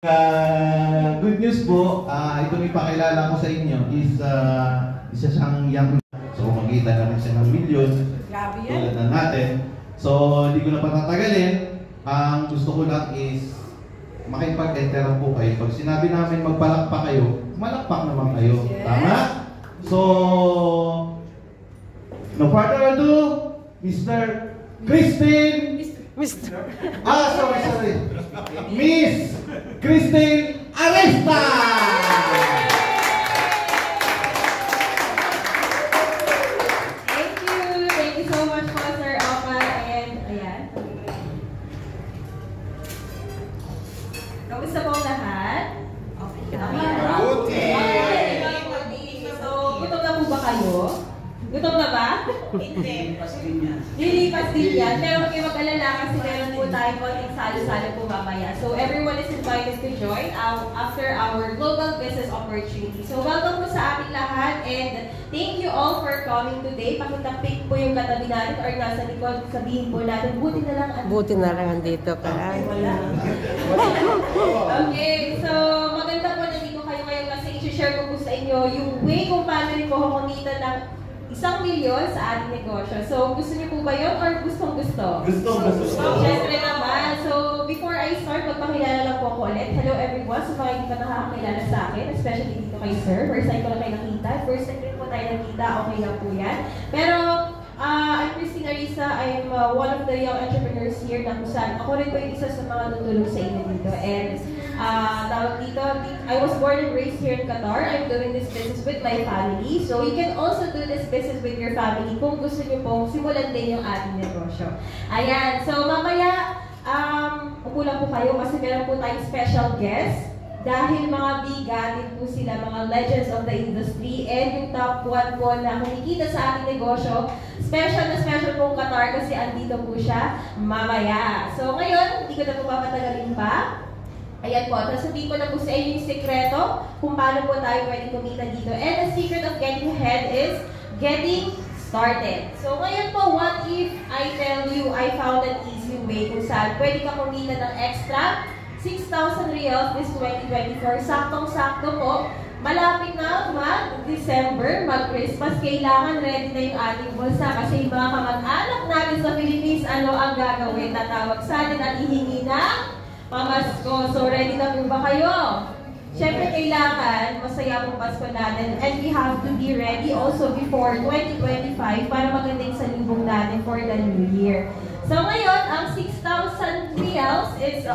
Good news po, itong ipakilala ko sa inyo is isa siyang young. So makita namin siya ng milyon tulad na natin. So hindi ko na patatagalin. Ang gusto ko lang is makipag-enter po kayo. Pag sinabi namin magpalakpak kayo, malakpak naman kayo. Yes. Tama? So no further ado, Mr. Christine. Sorry. Miss Christine Aresta! Thank you so much po, Sir Opa, and ayan. Kamusta po lahat? Okay. So, gutom na po ba kayo? Gutom na ba? Hindi. Lilipas din yan. Pero huwag kayo mag-alala kasi meron po tayo konting salo-salo po mamaya. So everyone is invited to join after our global business opportunity. So welcome po sa ating lahat and thank you all for coming today. Pakitapik po yung katabi natin or nasa likod. Sabihin po natin, buti na lang andito ka. Okay, so maganda po nandito kayo ngayon kasi i-share ko po sa inyo yung way kung paano rin po kumita ng 1 milyon sa ating negosyo. So, gusto niyo po ba yun or gustong-gusto? Gustong-gusto. Siyempre naman. So, before I start, magpakilala lang po ako ulit. Hello everyone. So, mga hindi pa nakakakilala sa akin, especially dito kay Sir. First time ko lang kayo nakita. First time rin po tayo nakita. Okay lang po yan. Pero, I'm Christine Aresta. I'm one of the young entrepreneurs here na kung saan ako rin po yung isa sa mga tutulong sa inyo dito. And, tawag dito, I was born and raised here in Qatar. I'm doing this business with my family. So, you can also do this business with your family kung gusto nyo pong simulan din yung ating negosyo. Ayan. So, mamaya, upo lang po kayo kasi meron po tayong special guest. Dahil mga bigatin po sila, mga legends of the industry, and yung top 1 po na kumikita sa ating negosyo. Special na special pong Qatar kasi andito po siya mamaya. So, ngayon, hindi ko na po papatagalin pa. Ayan po, tapos sabihin ko na po sa inyo yung sekreto kung paano po tayo pwede kumita dito. And the secret of getting ahead is getting started. So ngayon po, what if I tell you I found an easy way kung saan pwede ka kumita ng extra 6,000 riyals this 2024. Saktong-sakto po, malapit na mag-December, mag-Christmas, kailangan ready na yung ating bulsa kasi yung mga kamag-anak natin sa Philippines, ano ang gagawin? Tatawag sa atin at hihingi ng pamasko. So, ready na po ba kayo? Siyempre, kailangan masaya pong Pasko natin and we have to be ready also before 2025 para maganda yung salubong natin for the new year. So, ngayon, ang 6,000 riyals is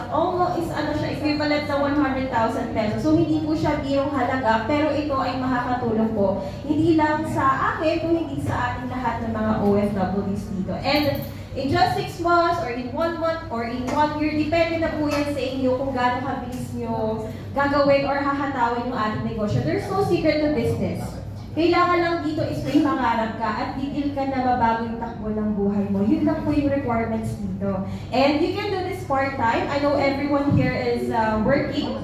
equivalent sa 100,000 pesos. So, hindi po siya birong halaga, pero ito ay makakatulong po. Hindi lang sa akin, kung hindi sa ating lahat ng mga OFWs dito. And in just 6 months, or in 1 month, or in 1 year, depende na po yan sa inyo kung gaano kabilis nyo gagawin or hahatawin yung ating negosyo. There's no secret to business. Kailangan lang dito is may pangarap ka at gigil ka na mabago yung takbo ng buhay mo. Yun lang po yung requirements dito. And you can do this part-time. I know everyone here is working.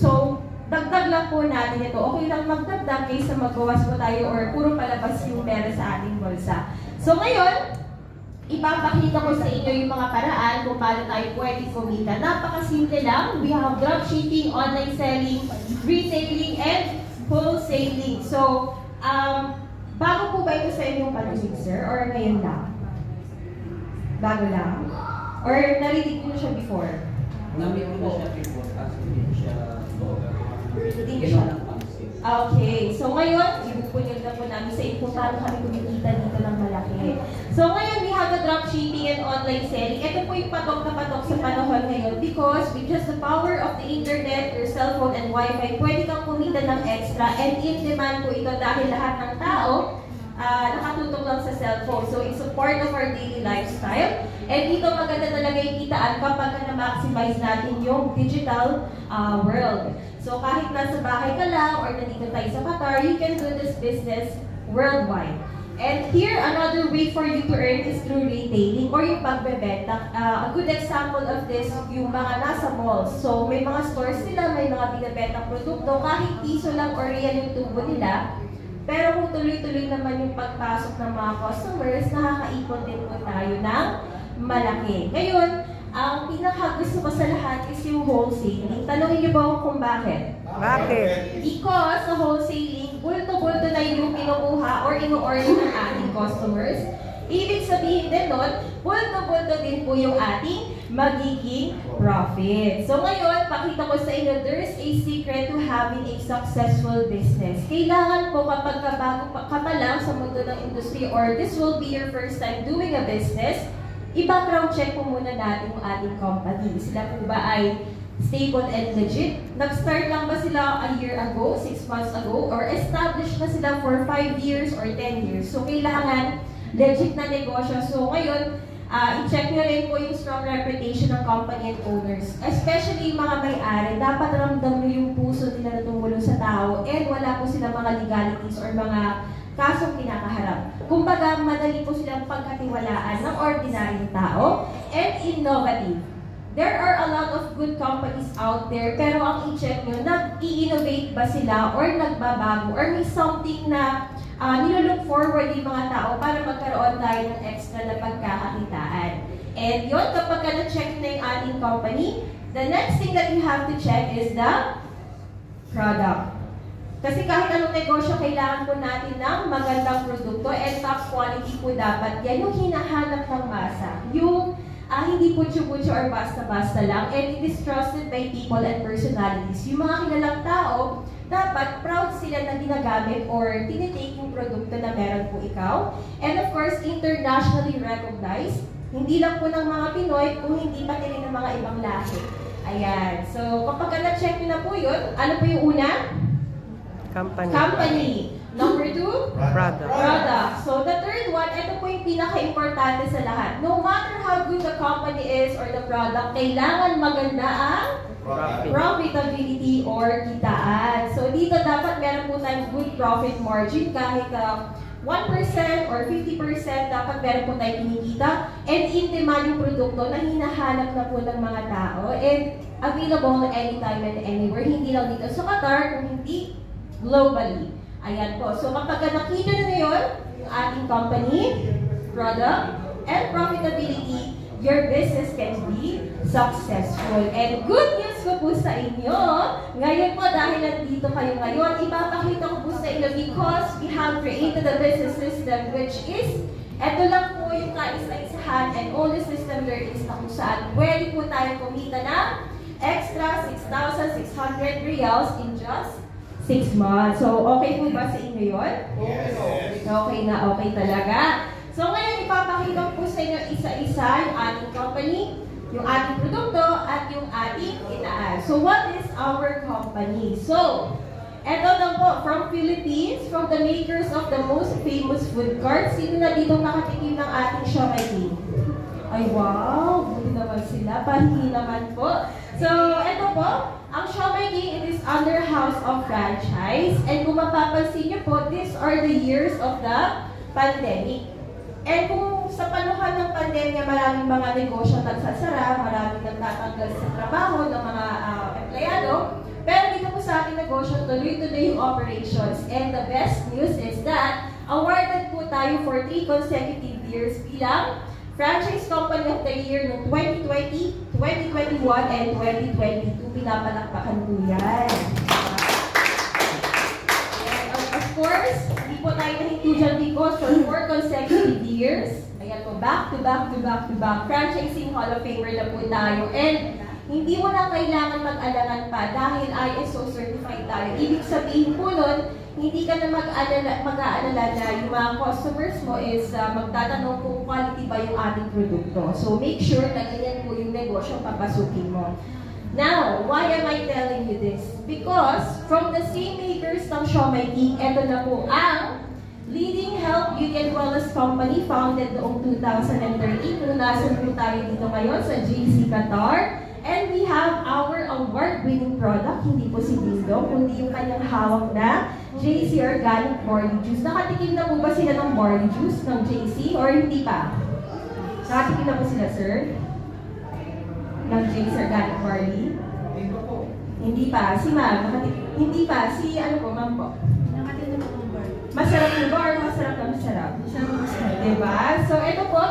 So, dagdag lang po natin ito. Okay lang magdagdag kaysa magbawas po tayo or puro palabas yung pera sa ating bulsa. So, ngayon, ipapakita ko sa inyo yung mga paraan kung paano tayo pwede kumita. Napakasimple lang. We have dropshipping, online selling, retailing, and wholesaling. So, bago po ba ito sa inyong panusig, sir? Or ngayon lang? Bago lang? Or narinig ko na siya before? Narinig ko na siya before kasi hindi siya lang pansin. Okay. So, ngayon, ibupunyag na po namin sa inyo kung paano kami kumikita dito ng malaki. So, ngayon, we have the dropshipping and online selling. Ito po yung patok na patok sa panahon ngayon because with just the power of the internet, your cellphone, and Wi-Fi, pwede kang kumita ng extra and in demand po ito dahil lahat ng tao nakatutok lang sa cellphone. So, it's a part of our daily lifestyle. And dito maganda talaga yung kitaan kapag na-maximize natin yung digital world. So, kahit nasa bahay ka lang or nandito tayo sa Qatar, you can do this business worldwide. And here, another way for you to earn is through retailing or yung pagbebenta. A good example of this, yung mga nasa malls. So, may mga stores sila, may mga binibentang produkto, kahit piso lang or real yung tubo nila. Pero kung tuloy-tuloy naman yung pagpasok ng mga customers, nakakaipon din po tayo ng malaki. Ngayon, ang pinakagusto ko sa lahat is yung wholesaling. Tanungin niyo ba ako kung bakit? Bakit? Because sa wholesaling, bulto-bulto na yung kinukuha or ino-order ng ating customers. Ibig sabihin din nun, bulto-bulto din po yung ating magiging profit. So ngayon, pakita ko sa inyo, there's a secret to having a successful business. Kailangan po kapag bago ka pa lang sa mundo ng industry or this will be your first time doing a business, i-background check po muna natin yung ating company. Sila po ba ay stable and legit? Nag-start lang ba sila a year ago, 6 months ago, or established na sila for 5 years or 10 years? So kailangan legit na negosyo. So ngayon, i-check nyo rin po yung strong reputation ng company and owners. Especially yung mga may-ari, dapat ramdam nyo yung puso nila na tumulong sa tao and wala po sila mga legalities or mga kasong pinakaharap. Kumbaga, madali po silang pagkatiwalaan ng ordinaryong tao and innovative. There are a lot of good companies out there, pero ang i-check nyo, nag-i-innovate ba sila or nagbabago or may something na nilook forward yung mga tao para magkaroon tayo ng extra na pagkakakitaan. And yun, kapag na-check na yung ating company, the next thing that you have to check is the product. Kasi kahit anong negosyo, kailangan po natin ng magandang produkto and top quality po dapat. Yan yung hinahanap ng masa. Yung hindi putyo-putyo or basta-basta lang. And it is trusted by people and personalities. Yung mga kilalang tao, dapat proud sila na ginagamit or tinitake yung produkto na meron po ikaw. And of course, internationally recognized. Hindi lang po ng mga Pinoy, kung hindi pati rin ng mga ibang lahi. Ayan. So, kapag na-check nyo na po yun, ano po yung una? Company. Number 2? Product. So the third one, ito po yung pinaka-importante sa lahat. No matter how good the company is or the product, kailangan maganda ang profitability or kitaan. So dito dapat meron po tayong good profit margin kahit 1% or 50% dapat meron po tayong kinikita and in demand yung produkto na hinahanap na po ng mga tao and available anytime and anywhere. Hindi lang dito sa Qatar, kung hindi globally. Ayan po. So kapag nakita na yun, yung ating company, product, and profitability, your business can be successful. And good news ko po sa inyo, ngayon po dahil nandito kayo ngayon, ipapakita ko po sa inyo because we have created a business system which is, eto lang po yung kaisa-isahan and only system there is na kung saan pwede po tayo kumita na extra 6,600 reals in just 6 months. So, okay po ba sa inyo yun? Yes. Okay na, okay talaga. So, ngayon ipapakita ko po sa inyo isa-isa yung ating company, yung ating produkto, at yung ating kitaan. So, what is our company? So, eto lang po, from Philippines, from the makers of the most famous food carts. Sino na dito nakatikim ng ating Siomai King? Ay, wow! Buti naman sila. Pahingi naman po. So, eto po, ang Siomai King, it is under House of Franchise. And kung mapapansin nyo po, these are the years of the pandemic. And kung sa panuhan ng pandemya, maraming mga negosyo nagsasara, maraming nagtatanggal sa trabaho ng mga empleyado. Pero dito po sa ating negosyo, tuloy-tuloy yung operations. And the best news is that awarded po tayo for 3 consecutive years bilang Franchise Company of the Year noong 2020, 2021, and 2022. Pinapalakpakan po yan. And of course, hindi po tayo nahinto dyan because for 4 consecutive years, ayan po, back to back to back to back, Franchising Hall of Famer na po tayo. And hindi mo na kailangan mag-alangan pa dahil ISO certified tayo. Ibig sabihin po nun, hindi ka na mag-aalala na yung mga customers mo is magtatanong kung quality ba yung ating produkto. So make sure na ganyan po yung negosyo papasukin mo. Now, why am I telling you this? Because from the same makers ng Siomai King, ito na po ang leading health, beauty, and wellness company founded noong 2013. Kung nasan po tayo dito ngayon sa JC Qatar. And we have our award-winning product, hindi po si Dindong, kundi yung kanyang hawak na JC Organic Barley Juice. Nakatikim na po ba sila ng barley juice ng JC or hindi pa? Nakatikim na po sila, sir? Ng JC Organic Barley? Hindi pa. Si ma'am, hindi pa. Si ano po, ma'am po? Nakatikim na po ng barley. Masarap po ba or masarap na masarap? Masarap. Diba? So, ito po,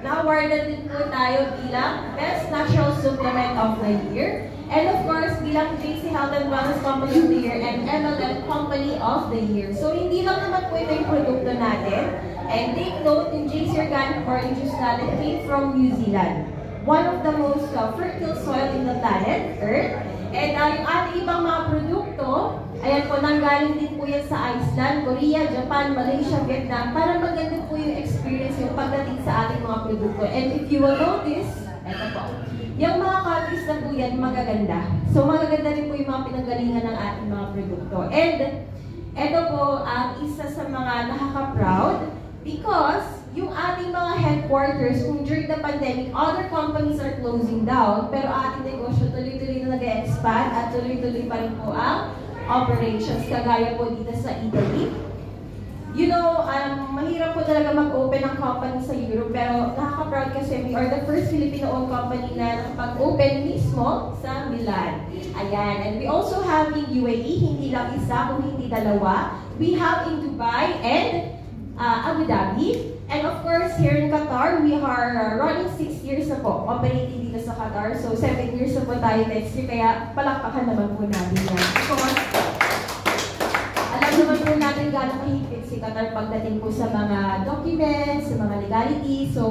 na-awardan din po tayo bilang Best Natural Supplement of the Year. And of course, bilang JC Health and Wellness Company of the Year and MLM Company of the Year. So, hindi lang naman po ito yung produkto natin. And take note, yung JC Organic Orange Juice natin came from New Zealand. One of the most fertile soil in the planet, Earth. And yung ating ibang mga produkto, ayan po, nanggaling din po yan sa Iceland, Korea, Japan, Malaysia, Vietnam, para maganda po yung experience yung pagdating sa ating mga produkto. And if you will notice, eto po, yung mga countries na po yan, magaganda. So, magaganda rin po yung mga pinanggalingan ng ating mga produkto. And, eto po ang isa sa mga nakaka-proud because yung ating mga headquarters, kung during the pandemic, other companies are closing down, pero ating negosyo tuloy-tuloy na nag-expand at tuloy-tuloy pa rin po ang operations, kagaya po dito sa Italy. You know, mahirap po talaga mag-open ng company sa Europe, pero nakaka-proud kasi we are the first Filipino-owned company na nakapag-open mismo sa Milan. Ayan, and we also have in UAE, hindi lang isa, kung hindi dalawa. We have in Dubai and Abu Dhabi. And of course, here in Qatar, we are running 6 years na po, operating dito sa Qatar. So, 7 years na po tayo next year, kaya palakpakan naman po natin yan. Because, alam naman po natin gano'ng kahigpit si Qatar pagdating po sa mga documents, sa mga legality. So,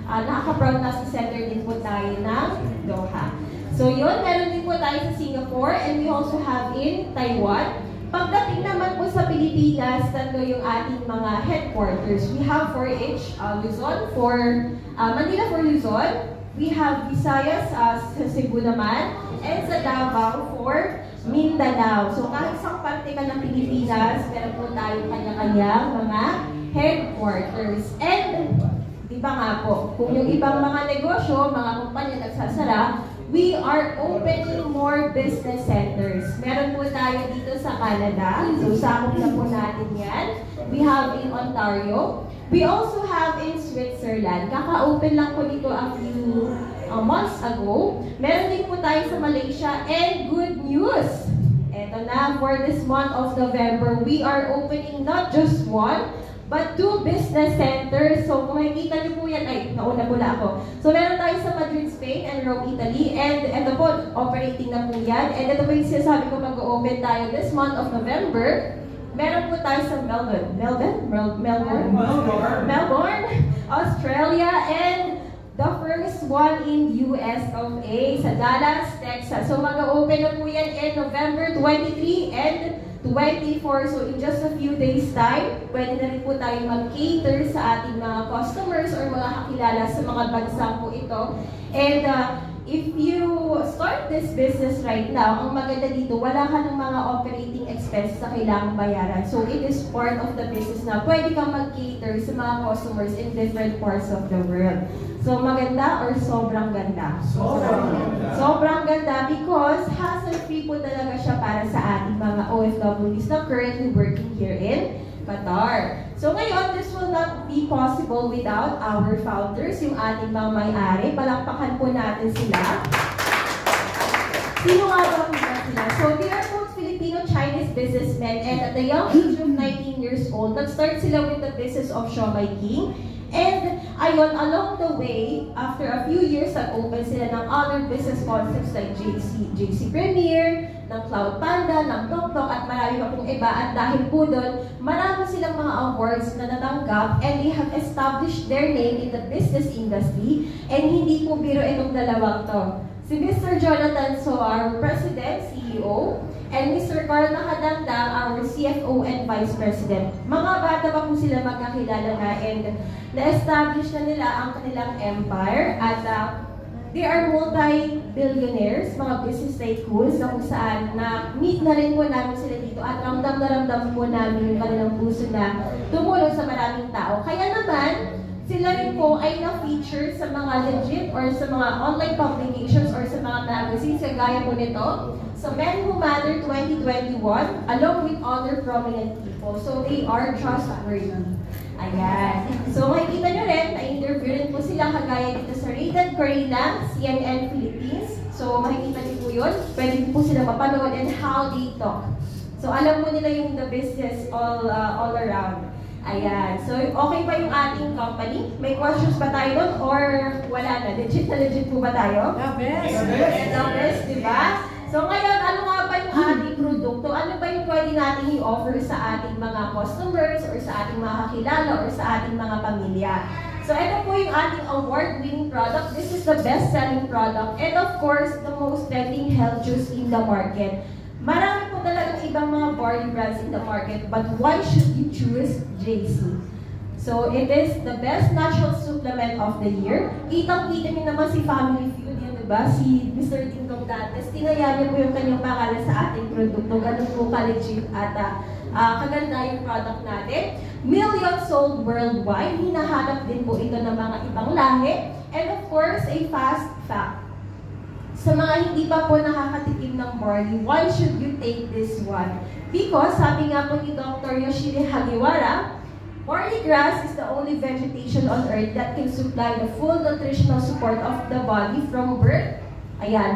nakaka-proud na sa center din po tayo ng Doha. So, yun, meron din po tayo sa Singapore, and we also have in Taiwan. Pagdating naman po sa Pilipinas, tatlo yung ating mga headquarters. We have for each, Luzon, for Manila for Luzon. We have Visayas sa Cebu naman, and sa Davao for Mindanao. So kahit isang parte ka ng Pilipinas, meron po tayong kanya-kanyang mga headquarters. And, di ba nga po, kung yung ibang mga negosyo, mga kumpanya nagsasara, we are opening more business centers. Meron po tayo dito sa Canada. So, sakop na po natin yan. We have in Ontario. We also have in Switzerland. Kaka-open lang po dito a few months ago. Meron din po tayo sa Malaysia. And good news! Eto na, for this month of November, we are opening not just one, but 2 business centers. So, kung makikita niyo po yan, ay, nauna pula ako. So, meron tayo sa Madrid, Spain, and Rome, Italy. And ito po, operating na po yan. And ito po yung sinasabi ko mag-open tayo this month of November. Meron po tayo sa Melbourne, Australia, and the first one in US of A, sa Dallas, Texas. So, mag-open na po yan in November 23 and 24. So, in just a few days time, pwede na rin po tayo mag-cater sa ating mga customers or mga kakilala sa mga bansa po ito. And if you start this business right now, ang maganda dito, wala ka ng mga operating expenses na kailangang bayaran. So, it is part of the business na pwede kang mag-cater sa mga customers in different parts of the world. So, maganda or sobrang ganda? Sobrang ganda. Sobrang ganda because hassle-free po talaga siya para sa ating mga OFWs na currently working here in Qatar. So, ngayon, this will not be possible without our founders, yung ating mga may-ari. Palakpakan po natin sila. Sino nga ba sila? So, they are both Filipino-Chinese businessmen, and at the young age of 19 years old, nag-start sila with the business of Siomai King. And ayun, along the way, after a few years, nag-open sila ng other business concepts like JC Premier, ng Cloud Panda, ng TokTok, at marami pa pong iba. At dahil po doon, marami silang mga awards na natanggap, and they have established their name in the business industry. And hindi po biro itong dalawang to. Si Mr. Jonathan So, our President, CEO, and Mr. Carl Nakadangdang, our CFO and Vice President. Mga bata pa po sila magkakilala na, and na-establish na nila ang kanilang empire, at they are multi-billionaires, mga business tycoons, na kung saan na-meet na rin po namin sila dito, at ramdam na ramdam po namin yung kanilang puso na tumulong sa maraming tao. Kaya naman, sila rin po ay na-feature sa mga legit or sa mga online publications or sa mga magazines, kagaya po nito, sa Men Who Matter 2021, along with other prominent people. So, they are trustworthy. Ayan. So, makikita nyo rin, na-interview rin po sila kagaya dito sa Rated Corina, CNN Philippines. So, makikita nyo po yun. Pwede po sila mapanood and how they talk. So, alam mo nila yung the business all around. Ayan. So, okay ba yung ating company? May questions ba tayo doon or wala na? Legit na legit po ba tayo? The best! The best, di ba? So, ngayon, ano nga ba yung ating produkto? Ano ba yung pwede natin i-offer sa ating mga customers or sa ating mga kakilala or sa ating mga pamilya? So, ito po yung ating award-winning product. This is the best-selling product and of course, the most trending health juice in the market. Marami po talagang ibang mga barley brands in the market, but why should you choose JC? So, it is the best natural supplement of the year. Kitang-kita niyo naman si Family Feud, yun, diba? Si Mr. Dingdong Dantes, tinaya niya po yung kanyang pangalan sa ating produkto. Ganun po ka-legit at kaganda yung product natin. Millions sold worldwide. Hinahanap din po ito ng mga ibang lahi. And of course, a fast fact. Sa mga hindi pa po nakakatikim ng barley, why should you take this one? Because, sabi nga po ni Dr. Yoshide Hagiwara, barley grass is the only vegetation on earth that can supply the full nutritional support of the body from birth,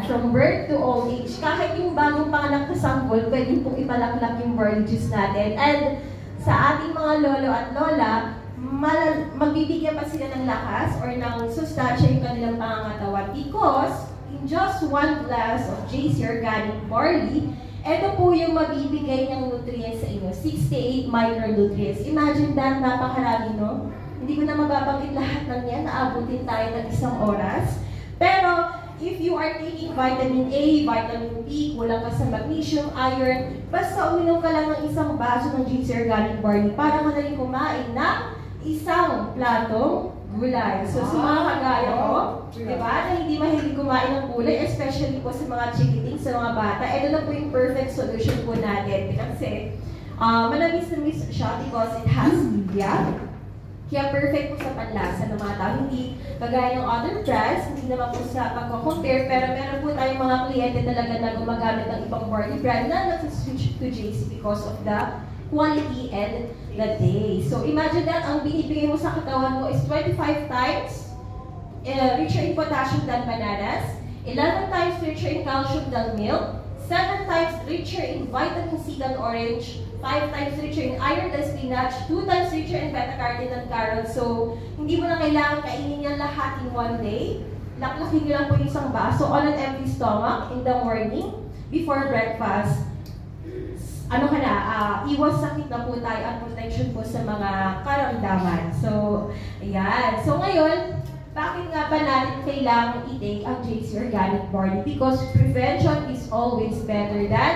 from birth to old age. Kahit yung bagong panganak na sanggol, pwede pong ipalaklak yung barley juice natin. And sa ating mga lolo at lola, magbibigyan pa sila ng lakas or ng sustansya yung kanilang pangangatawan because in just 1 glass of JC Organic Barley, ito po yung mabibigay ng nutrients sa inyo, 68 micronutrients. Imagine that, napakarami, no? Hindi ko na mababanggit lahat ng yan, naabutin tayo ng 1 oras. Pero, if you are taking vitamin A, vitamin B, kulang ka sa magnesium, iron, basta uminom ka lang ng 1 baso ng JC Organic Barley para ka na rin kumain ng 1 platong gulay. So, sa mga kagaya ko, diba, na hindi mahilig kumain ng gulay, especially po sa mga chikiting, sa mga bata, ito na po yung perfect solution po natin. Kasi, manamis na miss siya because it has stevia. Kaya perfect po sa panlasa ng mga tao. Hindi kagaya ng other brands, hindi naman po sa pagko-compare, pero meron po tayong mga kliyente talaga na gumagamit ng ibang barley brand na nag-switch to JC because of the quality and the day. So imagine that ang binibigay mo sa katawan mo is 25 times richer in potassium than bananas, 11 times richer in calcium than milk, 7 times richer in vitamin C than orange, 5 times richer in iron than spinach, 2 times richer in beta-carotene than carrot. So hindi mo na kailangan kainin yan lahat in one day. Laklakin nyo lang po yung 1 baso on an empty stomach in the morning before breakfast. Iwas sakit na po tayo at protection po sa mga karamdaman. So, ayan. So, ngayon, bakit nga ba natin kailangan i-take ang JC Organic Barley? Because prevention is always better than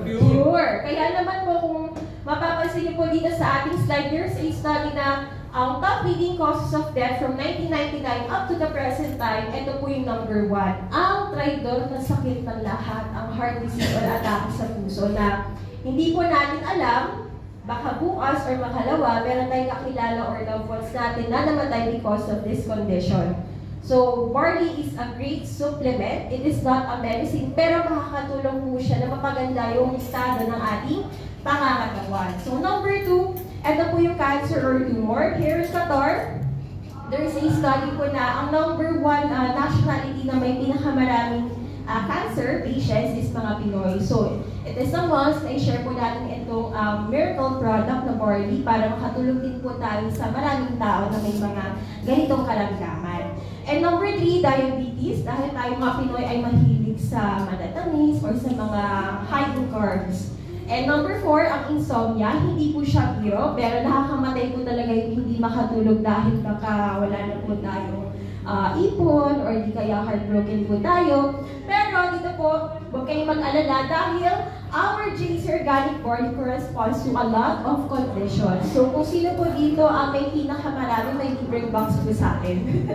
cure. Kaya naman po, kung mapapansin niyo po dito sa ating slide, there's a study na ang top leading causes of death from 1999 up to the present time, ito po yung number 1. Ang traidor na sakit ng lahat, ang heart disease or atake sa puso na hindi po natin alam, baka bukas or makalawa, meron tayong kakilala or loved ones natin na namatay because of this condition. So, barley is a great supplement. It is not a medicine, pero makakatulong po siya na mapaganda yung estado ng ating pangangatawan. So, number 2, ito po yung cancer or tumor. Here's Qatar. There's a study po na ang number 1 nationality na may pinakamaraming cancer patients is mga Pinoy. So, it is a must na i-share po natin itong miracle product na barley para makatulong din po tayo sa maraming tao na may mga ganitong karamdaman. And number 3, diabetes. Dahil tayo mga Pinoy ay mahilig sa manatamis or sa mga high in carbs. And number 4, ang insomnia. Hindi po siya biro, pero nakakamatay po talaga yung hindi makatulog dahil baka wala na po tayo ipon or di kaya heartbroken po tayo. Pero dito po, huwag kayong mag-alala dahil our JC Organic Barley corresponds to a lot of conditions. So kung sino po dito ang may pinakamarami, may libreng box po sa akin.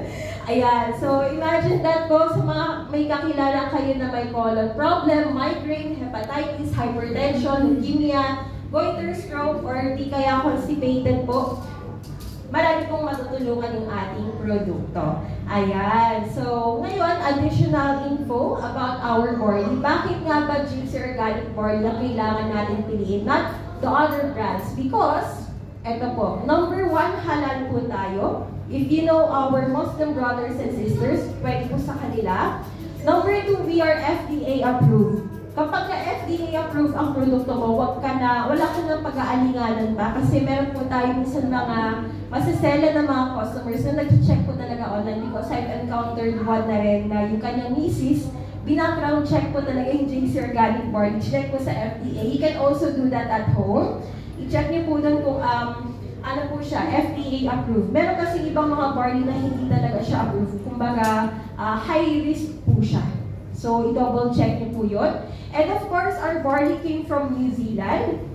Ayan, so imagine that po sa mga may kakilala kayo na may colon problem, migraine, hepatitis, hypertension, leukemia, goiter, stroke, or di kaya constipated po. Marami pong matutulungan yung ating produkto. Ayan. So, ngayon, additional info about our barley. Bakit nga ba JC Organic Barley na kailangan natin piliin? Not the other brands. Because, eto po, number 1, halal po tayo. If you know our Muslim brothers and sisters, pwede po sa kanila. Number 2, we are FDA approved. Kapag na FDA FDA approved ang produkto mo, wala ka ng pag-aalinganan ba? Kasi meron po tayo minsan mga masasela ng mga customers na nag-check po talaga online because I've encountered one na rin na yung kanyang misis, bina-crown check po talaga yung JC Organic Barley, check po sa FDA. You can also do that at home. I-check niyo po doon kung ano po siya, FDA approved. Meron kasi ibang mga barley na hindi talaga siya approved. Kumbaga, high risk po siya. So, i-double check niyo po yun. And of course, our barley came from New Zealand.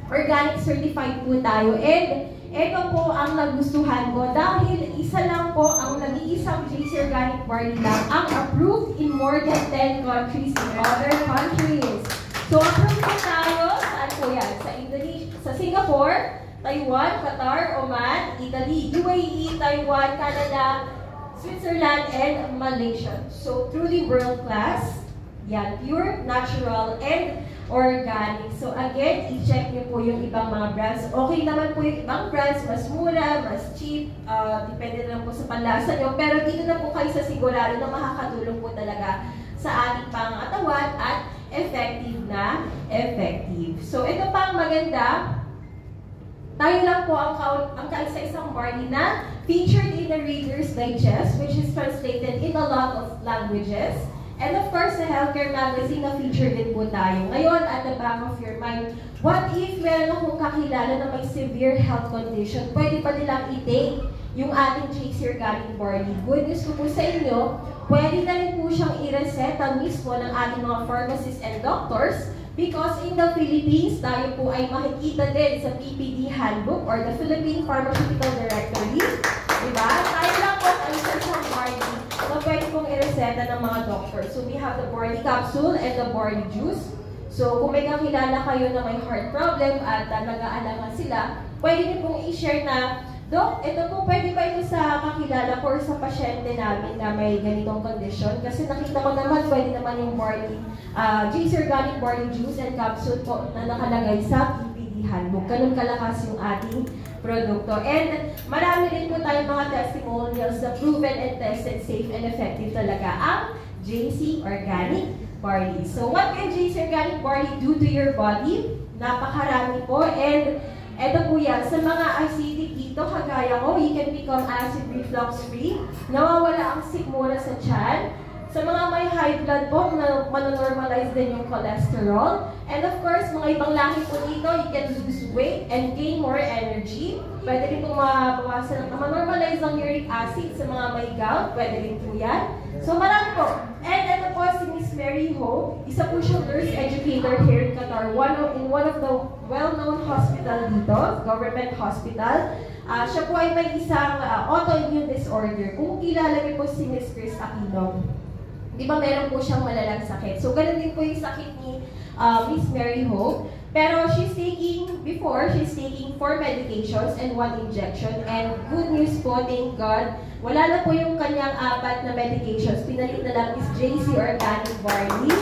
Organic certified po tayo. And ito po ang nagustuhan ko dahil isa lang po ang nag-iisang JC Organic Barley lang ang approved in more than 10 countries in other countries. So, approved po tayo. Saan po yan? Sa Indonesia, sa Singapore, Taiwan, Qatar, Oman, Italy, UAE, Taiwan, Canada, Switzerland, and Malaysia. So, truly world-class. Yan, pure, natural, and organic. So, again, i-check nyo po yung ibang mga brands. Okay naman po yung ibang brands, mas mura, mas cheap, depende na po sa panlasa nyo. Pero dito na po kayo sa sigurado na makakatulong po talaga sa ating pangatawan at effective na effective. So, ito pa ang maganda. Tayo lang po ang kaisa-isang barley na featured in the Reader's Digest, which is translated in a lot of languages. And of course, sa healthcare magazine na featured din po tayo. Ngayon, at the back of your mind, what if meron akong kakilala na may severe health condition, pwede pa nilang i-take yung ating JC Organic Barley. Good news ko po sa inyo, pwede na rin po siyang i-reseta mismo ng ating mga pharmacists and doctors. Because in the Philippines, tayo po ay makikita din sa PPD Handbook or the Philippine Pharmaceutical Directory. Diba? Tayo lang po ang isang barley na pwede pong i-reseta ng mga doctor. So we have the barley capsule and the barley juice. So kung may kakilala kayo na may heart problem at nag-aalangan sila, pwede niyo pong i-share na, Dok, ito po, pwede ba ito sa kakilala ko or sa pasyente namin na may ganitong condition? Kasi nakita ko naman, pwede naman yung barley, JC Organic Barley Juice and Capsule po na nakalagay sa PPD Handbook. Ganun kalakas yung ating produkto. And marami rin po tayong mga testimonials na proven and tested safe and effective talaga ang JC Organic Barley. So what can JC Organic Barley do to your body? Napakarami po. And ito po yan, sa mga acidic dito, kagaya ko, you can become acid reflux free. Nawawala ang sikmura sa tiyan. Sa mga may high blood po, manonormalize din yung cholesterol. And of course, mga ibang lahi po dito, you can lose weight and gain more energy. Pwede rin po manormalize ang uric acid sa mga may gout. Pwede rin po yan. So marami po. And ito po si Miss Mary Ho. Isa po siyang nurse educator here in Qatar. In one of the well-known hospital dito, government hospital. Siya po ay may isang autoimmune disorder. Kung kilala niyo po si Miss Chris Aquino, di ba meron po siyang malalang sakit. So ganun din po yung sakit ni Miss Mary Ho. Pero she's taking 4 medications and 1 injection. And good news po, thank God, wala na po yung kanyang 4 na medications. Pinalit na lang is JC Organic Barley.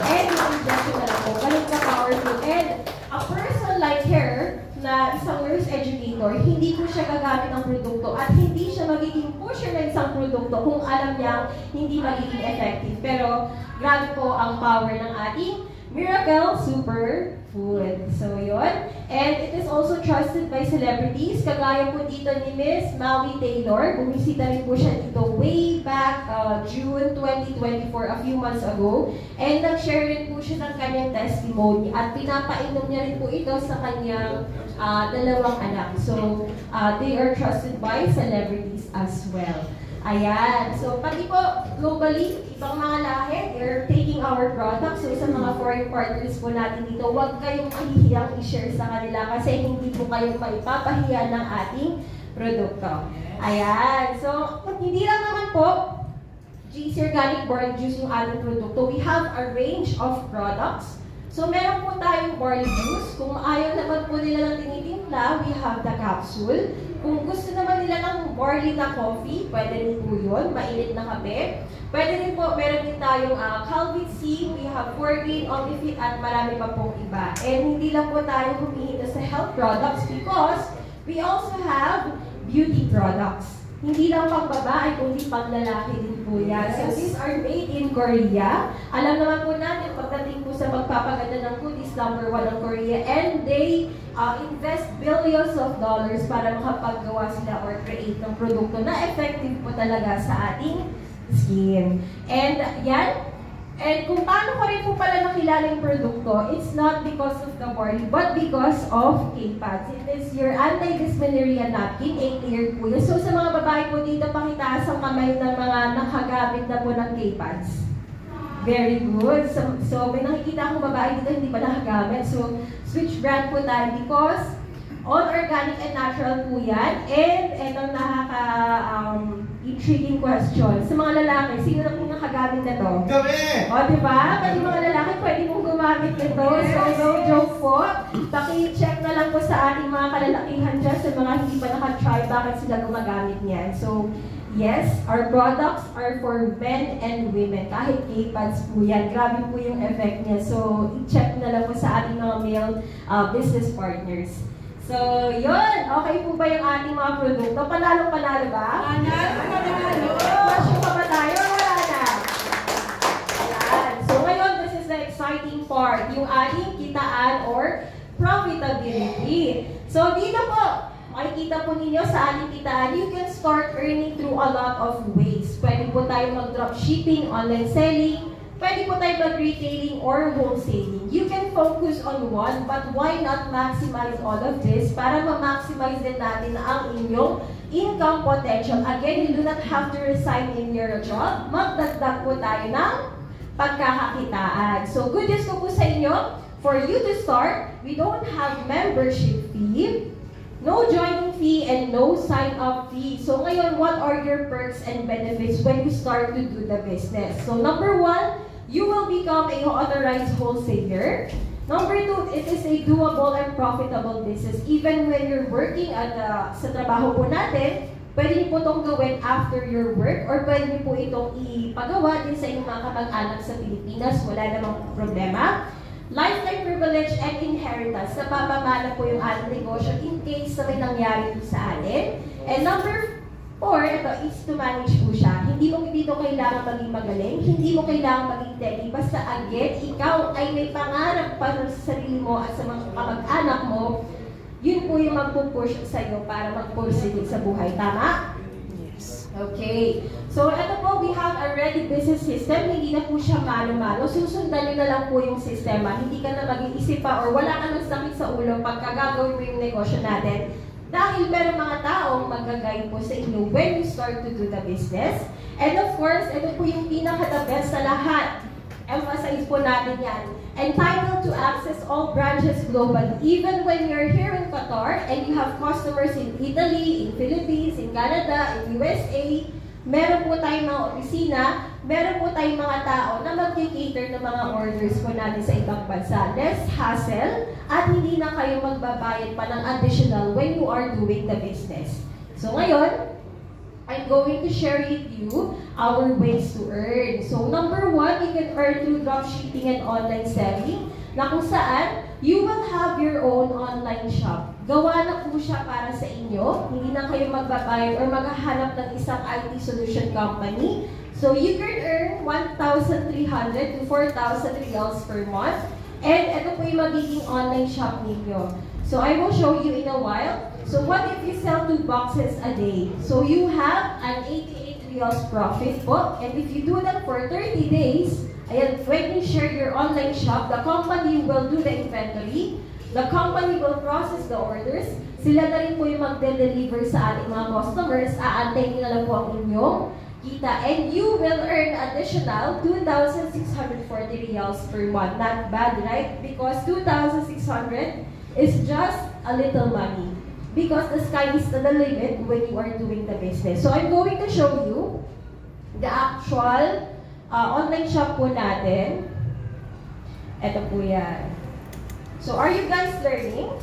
And yung injection na lang po. Ganun ka-powerful. And a person like her, na isang nurse educator, hindi po siya gagamit ng produkto at hindi siya magiging pusher ng isang produkto kung alam niyang hindi magiging effective. Pero grabe po ang power ng ating Miracle Superfood. So yun. And it is also trusted by celebrities. Kagaya po dito ni Miss Maui Taylor. Bumisita rin po siya dito way back June 2024, a few months ago. And nag-share rin po siya ng kanyang testimony. At pinapainom niya rin po ito sa kanyang 2 anak. So they are trusted by celebrities as well. Ayan. So, pati po, globally, ibang mga lahi, they're taking our products. So, sa mga foreign partners po natin dito, huwag kayong mahihiyang i-share sa kanila kasi hindi po kayo maipapahiya ng ating produkto. Ayan. So, hindi lang naman po, JC Organic Barley Juice yung ating produkto. We have a range of products. So, meron po tayong barley juice. Kung ayaw naman po nila ng tinitimpla, we have the capsule. Kung gusto naman nila ng barley na coffee, pwede rin po yun, mainit na kape. Pwede rin po, meron din tayong Calvit C, we have 4-grain Omnifit at marami pa pong iba. And hindi lang po tayo humihinto sa health products because we also have beauty products. Hindi lang pang babae, kundi pang lalaki din po po yan. So these are made in Korea. Alam naman po natin, pagdating po sa pagpapaganda ng goodies, number 1 ang Korea. And they invest billions of dollars para makapaggawa sila or create ng produkto na effective po talaga sa ating skin. And yan. And kung paano ko rin po pala nakilala yung produkto, it's not because of the barley, but because of K-Pads. It is your anti-dysmenorrhea napkin, 8-layered po yun. So sa mga babae po dito, pakitaas ang kamay ng mga nakagamit na po ng K-Pads. Very good. So may nakikita akong babae dito, hindi pa nakagamit. So switch brand po tayo because all organic and natural po yan. And itong intriguing question. Sa mga lalaki, sino na po nakagamit na to? Kami! O, diba? Pati mga lalaki, pwede mong gumamit nito. So, no joke po. Paki-check na lang po sa ating mga kalalakihan dyan sa mga hindi pa naka-try bakit sila gumagamit niyan. So, yes, our products are for men and women. Kahit K-Pads po yan. Grabe po yung effect niya. So, i-check na lang po sa ating mga male business partners. So, yun. Okay po ba yung ating mga produkto? Panalo-panalo ba? Panalo! Question pa ba tayo? Wala na. Ayan. So, ngayon, this is the exciting part. Yung ating kitaan or profitability. So, dito po, makikita po ninyo sa ating kitaan, you can start earning through a lot of ways. Pwede po tayo mag-dropshipping, online selling, pwede po tayo mag-retailing or wholesaling. You can focus on one, but why not maximize all of this para ma-maximize din natin ang inyong income potential. Again, you do not have to resign in your job. Magdagdag po tayo ng pagkakakitaan. So, good news ko po sa inyo, for you to start, we don't have membership fee, no joining fee, and no sign-up fee. So ngayon, what are your perks and benefits when you start to do the business? So number 1, you will become a authorized wholesaler. Number 2, it is a doable and profitable business. Even when you're working at sa trabaho po natin, pwede niyo po itong gawin after your work or pwede niyo po itong ipagawa din sa inyong mga kapag-anak sa Pilipinas. Wala namang problema. Lifetime privilege and inheritance. Napapamana po yung ating negosyo in case na may nangyari sa atin. And number 4, ito is to manage po siya. Hindi mo dito kailangan maging magaling, hindi mo kailangan maging techy. Basta again, ikaw ay may pangarap para sa sarili mo at sa mga kamag-anak mo, yun po yung magpupush sa'yo para mag-pursue sa buhay. Tama? Yes. Okay. So, ito po, we have a ready business system. Hindi na po siya malo-malo. Susundan nyo na lang po yung sistema. Hindi ka na mag-iisip pa or wala ka ng sakit sa ulo pagka gagawin mo yung negosyo natin. Dahil meron mga taong mag-guide po sa inyo when you start to do the business. And of course, ito po yung pinaka-the best sa lahat. Emphasize po natin yan. Entitled to access all branches globally. Even when you're here in Qatar and you have customers in Italy, in Philippines, in Canada, in USA, meron po tayong mga opisina, meron po tayong mga tao na mag-cater ng mga orders po natin sa ibang bansa. Less hassle at hindi na kayo magbabayad pa ng additional when you are doing the business. So ngayon, I'm going to share with you our ways to earn. So number 1, you can earn through dropshipping and online selling na kung saan you will have your own online shop. Gawa na po siya para sa inyo. Hindi na kayo magbabayad or maghahanap ng isang IT solution company. So you can earn 1,300 to 4,000 riyals per month. And ito po yung magiging online shop ninyo. So I will show you in a while. So what if you sell 2 boxes a day? So you have an 88 riyals profit po. And if you do that for 30 days, ayan, when you share your online shop, the company will do the inventory. The company will process the orders. Sila na rin po yung magde-deliver sa ating mga customers. Aantayin nila lang po ang inyong kita. And you will earn additional 2,640 riyals per month. Not bad, right? Because 2,600 is just a little money. Because the sky is the limit when you are doing the business. So I'm going to show you the actual online shop po natin. Ito po yan. So are you guys learning?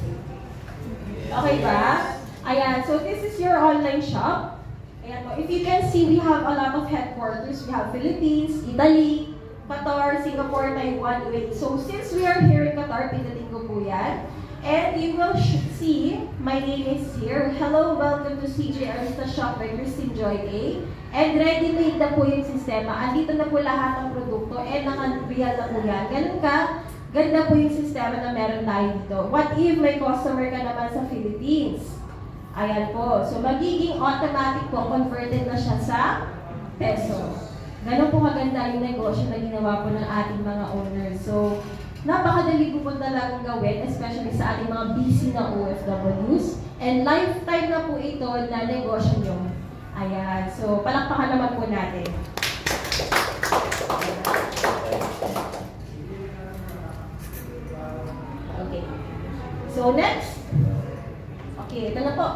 Okay ba? Ayan, so this is your online shop. Ayan po. If you can see, we have a lot of headquarters. We have Philippines, Italy, Qatar, Singapore, Taiwan, UAE. So since we are here in Qatar, pindutin ko po yan. And you will see, my name is here. Hello, welcome to CJ Arista Shop by Christine Joy A. And ready-made na po yung sistema. Andito na po lahat ng produkto and naka-real na po yan. Ganun ka, ganda po yung sistema na meron tayo dito. What if may customer ka naman sa Philippines? Ayan po. So, magiging automatic po, converted na siya sa peso. Ganun po maganda yung negosyo na ginawa po ng ating mga owners. So, napakadali po talagang gawin, especially sa ating mga busy na OFWs. And lifetime na po ito na negosyo nyo. Ayan. So, palakpakan naman po natin. Okay. So, next. Okay, ito na po.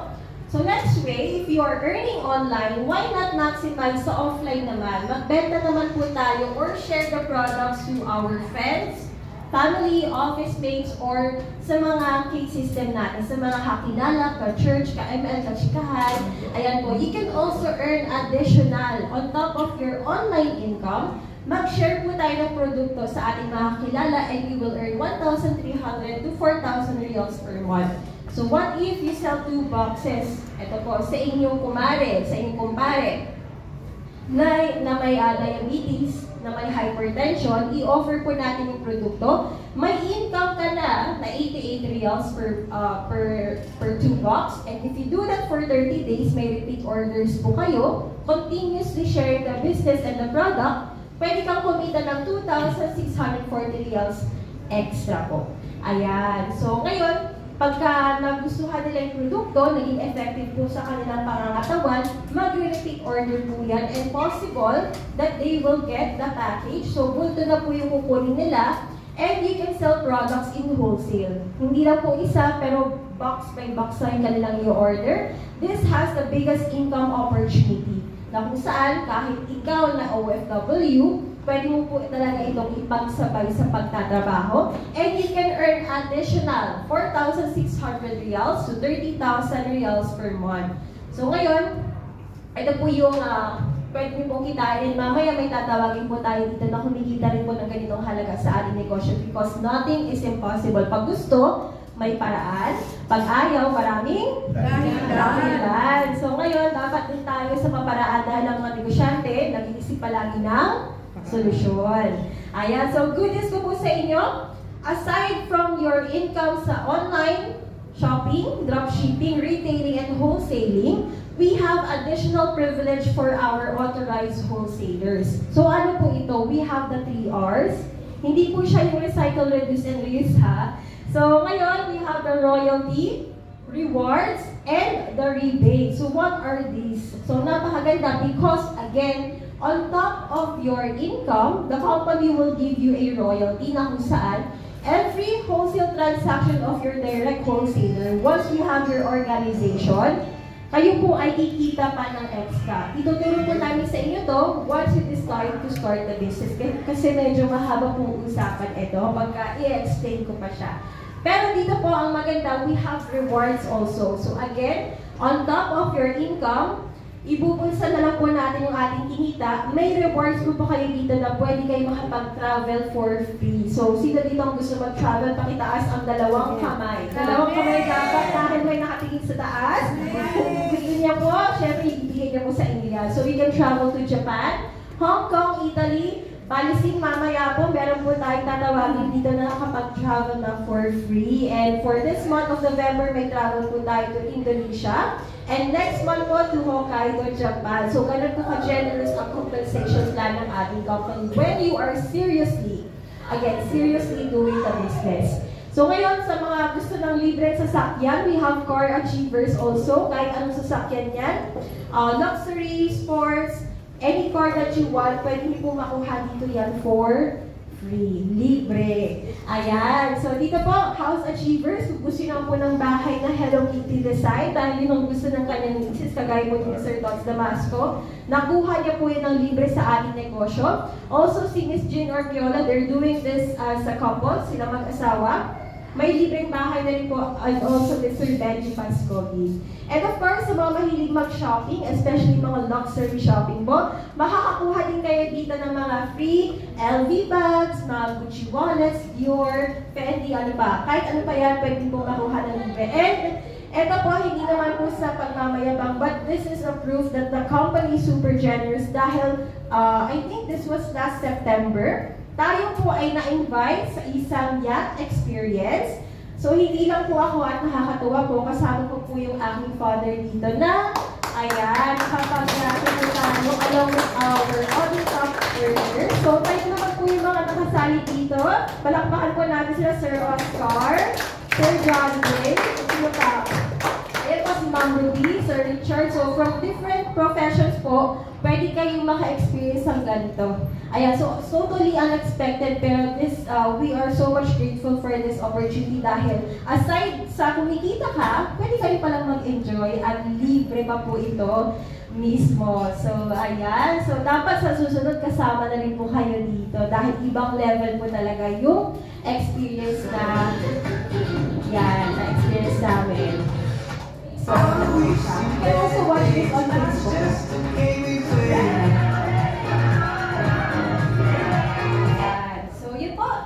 So, next way, if you are earning online, why not maximize sa offline naman? Magbenta naman po tayo or share the products to our friends, family, office mates, or sa mga cake system natin, sa mga kakilala, ka-church, ka-ML, ka-chikahan. Ayan po, you can also earn additional on top of your online income. Mag-share po tayo ng produkto sa ating mga kakilala and you will earn 1,300 to 4,000 reals per month. So what if you sell 2 boxes? Ito po, sa inyong kumare, sa inyong kumpare, na may diabetes, na may hypertension, i-offer po natin yung produkto. May income ka na 88 reals per 2 box. And if you do that for 30 days, may repeat orders po kayo, continuously sharing the business and the product, pwede kang kumita ng 2,640 reals extra po. Ayan. So ngayon, pagka nagustuhan nila yung produkto, naging effective po sa kanilang pangangatawan, mag-repeat order po yan and possible that they will get the package. So, bulto na po yung kukunin nila and you can sell products in wholesale. Hindi lang po isa, pero box by box na yung kanilang i-order. This has the biggest income opportunity na kung saan kahit ikaw na OFW, pwede mo po talaga itong ipagsabay sa pagtatrabaho. And you can earn additional 4,600 reals to 30,000 reals per month. So ngayon, ito po yung pwede niyo pong kitain. Mamaya may tatawagin po tayo dito na kumikita rin po ng ganitong halaga sa ating negosyo because nothing is impossible. Pag gusto, may paraan. Pag ayaw, maraming dahilan. So ngayon, dapat din tayo sa paparaan dahil ang mga negosyante, nag-iisip palagi ng solusyon. Ayan, so good news ko po sa inyo. Aside from your income sa online shopping, dropshipping, retailing, and wholesaling, we have additional privilege for our authorized wholesalers. So ano po ito? We have the 3 R's. Hindi po siya yung recycle, reduce, and reuse ha. So ngayon, we have the royalty, rewards, and the rebate. So what are these? So napakaganda because again, on top of your income, the company will give you a royalty na kung saan every wholesale transaction of your direct wholesaler, once you have your organization, kayo po ay kikita pa ng extra. Ituturo po namin sa inyo to once you decide to start the business. Kasi medyo mahaba pong usapan ito pagka i-explain ko pa siya. Pero dito po ang maganda, we have rewards also. So again, on top of your income, ibubulsa na lang po natin yung ating kinita. May rewards po kayo dito na pwede kayo makapag-travel for free. So, sino dito ang gusto mag-travel? Pakitaas ang dalawang kamay. Dalawang kamay dapat dahil may nakatingin sa taas. Kung gusto niya po, syempre ibibigay niya po sa India. So, we can travel to Japan, Hong Kong, Italy, Palising mamaya po, meron po tayong tatawagin dito na nakapag-travel na for free. And for this month of November, may travel po tayo to Indonesia. And next month po to Hokkaido, Japan. So, ganun po ka-generous ang compensation plan ng ating company when you are seriously doing the business. So, ngayon, sa mga gusto ng libreng sasakyan, we have car achievers also. Kahit anong sasakyan yan. Luxury, sports, any car that you want, pwede niyo po makuha dito yan for free, libre. Ayan. So, dito po, house achievers, kung gusto nyo po ng bahay na Hello Kitty design, dahil yun ang gusto ng kanyang misis, kagaya po ni Sir Tots Damasco, nakuha niya po yun ng libre sa ating negosyo. Also, si Miss Jean Orquiola, they're doing this as a couple, sila mag-asawa. May libreng bahay na rin po, and also Mr. Benji Pascovi. And of course, sa mga mahilig mag-shopping, especially mga luxury shopping po, makakakuha din kayo dito ng mga free LV bags, mga Gucci wallets, Dior, Fendi, ano pa. Kahit ano pa yan, pwede po makuha ng libre. And Ito po, hindi naman po sa pagmamayabang, but this is a proof that the company is super generous dahil I think this was last September. Tayo po ay na-invite sa isang yacht experience. So, hindi lang po ako at nakakatuwa po, kasama po yung aking father dito na, ayan, nakapag-yato po tayo along with our other top earners. So, tayo naman po yung mga nakasali dito. Palakpakan po natin sila Sir Oscar, Sir John Day, sino pa? Ayan po si Ma'am Ruby, Sir Richard. So, from different professions po, pwede kayong maka-experience ng ganito. Ayan, so totally unexpected, pero this, we are so much grateful for this opportunity dahil aside sa kumikita ka, pwede kayo palang mag-enjoy at libre pa po ito mismo. So, ayan. So, dapat sa susunod kasama na rin po kayo dito dahil ibang level po talaga yung experience na, yan, na-experience namin. So, you can also watch this on Facebook.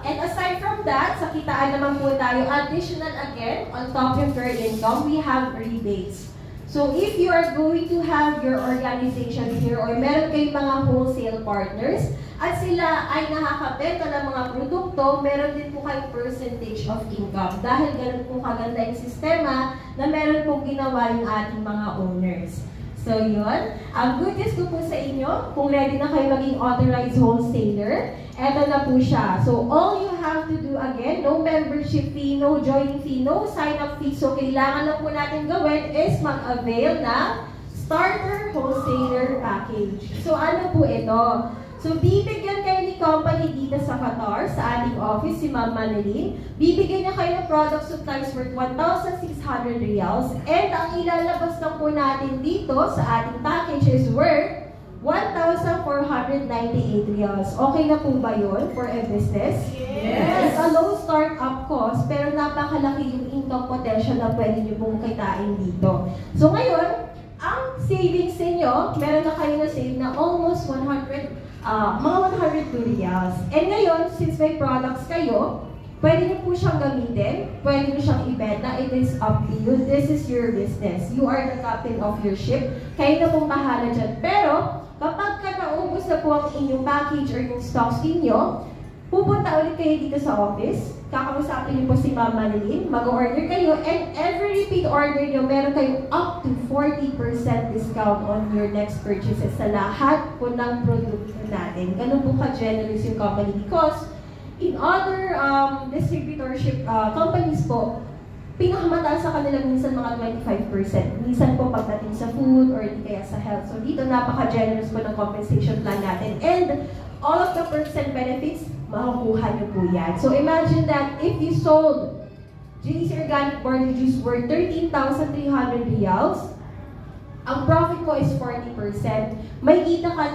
And aside from that, sa kitaan naman po tayo, additional again, on top of your income, we have rebates. So if you are going to have your organization here or meron kayong mga wholesale partners at sila ay nakakabenta ng mga produkto, meron din po kayong percentage of income. Dahil ganun po kaganda yung sistema na meron pong ginawa yung ating mga owners. So yun, ang good news ko po sa inyo, kung ready na kayo maging authorized wholesaler, eto na po siya. So all you have to do again, no membership fee, no joining fee, no sign-up fee. So kailangan lang po natin gawin is mag-avail na starter wholesaler package. So ano po ito? So, bibigyan kayo ni company dito sa Qatar, sa ating office, si Ma'am Manilin. Bibigyan niya kayo ng product supplies worth 1,600 riyals. And ang ilalabas lang po natin dito sa ating package is worth 1,498 riyals. Okay na po ba yun for a business? Yes! It's a low start-up cost, pero napakalaki yung income potential na pwede niyo pong kitain dito. So, ngayon, ang savings ninyo, meron na kayo na save na almost 100 mga 102 riyals. And ngayon, since may products kayo, pwede niyo po siyang gamitin, pwede niyo siyang ibenta, it is up to you. This is your business. You are the captain of your ship. Kayo na pong bahala dyan. Pero, kapag naubos na po ang inyong package or yung stocks ninyo, pupunta ulit kayo dito sa office, kakausapin niyo po si Ma'am Manilin, mag-order kayo, and every repeat order niyo, meron kayong up to 40% discount on your next purchases sa lahat po ng produkto natin. Ganun po ka-generous yung company because in other distributorship companies po, pinakamataas sa kanila minsan mga 25%. Minsan po pagdating sa food or di kaya sa health. So dito napaka-generous po ng compensation plan natin. And all of the perks and benefits, makukuha niyo po yan. So imagine that if you sold GDC Organic Barley Juice worth 13,300 riyals, ang profit mo is 40%. May kita ka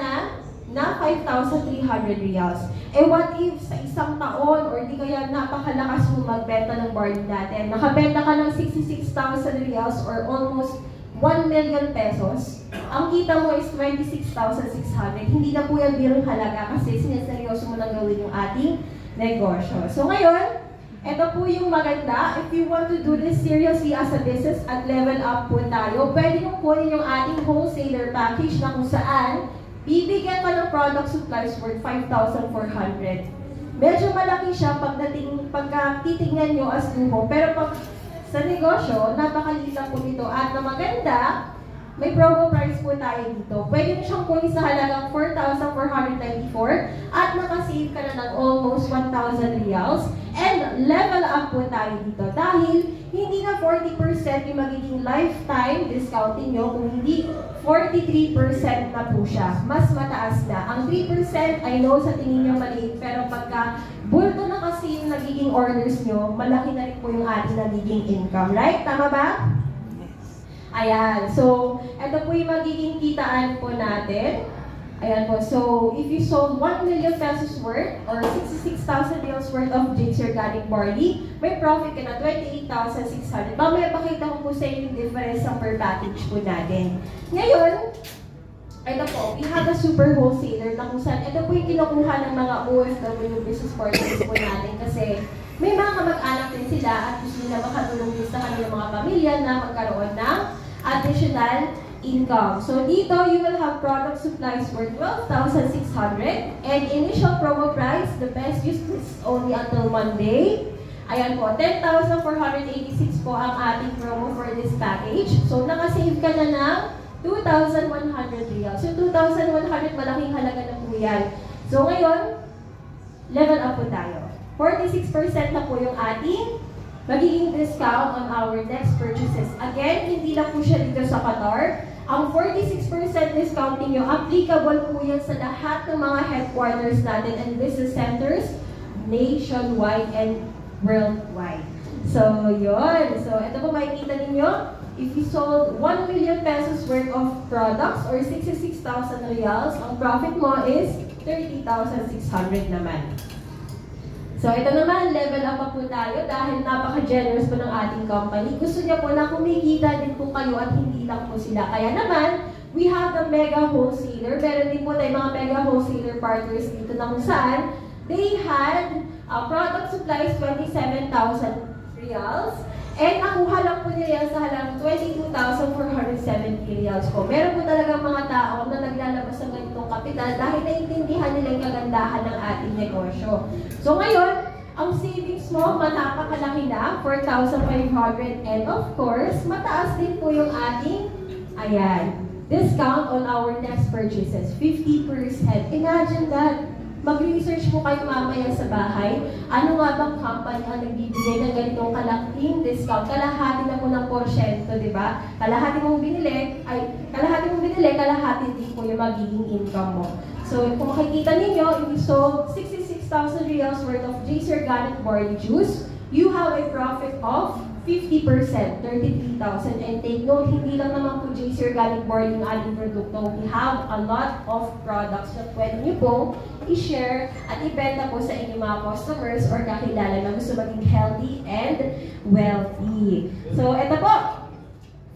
na 5,300 riyals. Eh what if sa isang taon or di kaya napakalakas mo magbenta ng barley natin, nakabenta ka ng 66,000 riyals or almost 1 million pesos, ang kita mo is 26,600. Hindi na po yan birong halaga kasi sineseryoso mo nang gawin yung ating negosyo. So ngayon, ito po yung maganda. If you want to do this seriously as a business at level up po tayo, pwede nyo kunin yung ating wholesaler package na kung saan bibigyan ka ng product supplies worth 5,400. Medyo malaki siya pagka titignan nyo as luho, pero pag sa negosyo, napakaliit lang po dito. At na maganda, may promo price po tayo dito. Pwede nyo siyang kunin sa halagang 4,494 at nakasave ka na ng almost 1,000 riyals. And level up po tayo dito dahil hindi na 40% yung magiging lifetime discounting nyo, kung hindi 43% na po siya. Mas mataas na. Ang 3%, I know sa tingin nyo maliit, pero pagka bulto na kasi yung nagiging orders nyo, malaki na rin po yung ating nagiging income. Right? Tama ba? Ayan. So, ito po yung magiging kitaan po natin. Ayan po. So, if you sold 1 million pesos worth or 66,000 riyals worth of GDC Organic Barley, may profit ka na 28,600. Mamaya pakita ko po sa inyo yung difference sa per package po natin. Ngayon, ito po, we have a super wholesaler na kung saan ito po yung kinukuha ng mga OFW business partners po natin kasi may mga kamag-anak din sila at gusto nila makatulong din sa kanilang mga pamilya na magkaroon ng additional income. So dito, you will have product supplies worth 12,600 and initial promo price, the best use is only until Monday. Ayan po, 10,486 po ang ating promo for this package. So nakasave ka na ng 2,100 reals. So 2,100, malaking halaga na po yan. So ngayon, level up po tayo. 46% na po yung ating magiging discount on our next purchases. Again, hindi lang po siya dito sa Qatar. Ang 46% discount ninyo, applicable po yan sa lahat ng mga headquarters natin and business centers nationwide and worldwide. So, yun. So, ito po makikita ninyo. If you sold 1 million pesos worth of products or 66,000 reals, ang profit mo is 30,600 naman. So, ito naman, level up pa po tayo dahil napaka-generous po ng ating company. Gusto niya po na kumikita din po kayo at hindi lang po sila. Kaya naman, we have the mega wholesaler. Meron din po tayong mga mega wholesaler partners dito na kung saan they had product supplies 27,000 reals. And nakuha lang po nila sa halagang 22,470 reals po. Meron po talagang mga tao na naglalabas ng ganitong kapital dahil naiintindihan nila yung kagandahan ng ating negosyo. So ngayon, ang savings mo, matapakalaki na, 4,500. And of course, mataas din po yung ating, ayan, discount on our next purchases, 50%. Imagine that. Mag-research po kayo mamaya sa bahay. Ano nga bang company ang nagbibigay ng ganitong kalaking discount? Kalahati na po ng porsyento, di ba? Kalahati mong binili, kalahati din po yung magiging income mo. So, kung makikita ninyo, if you sold 66,000 reals worth of JC Organic Barley Juice, you have a profit of 50%, 33,000. And take note, hindi lang naman po JC Organic Barley yung ating produkto. We have a lot of products na pwede nyo po i-share at ibenta po sa inyong mga customers or kakilala na gusto maging healthy and wealthy. So, ito po,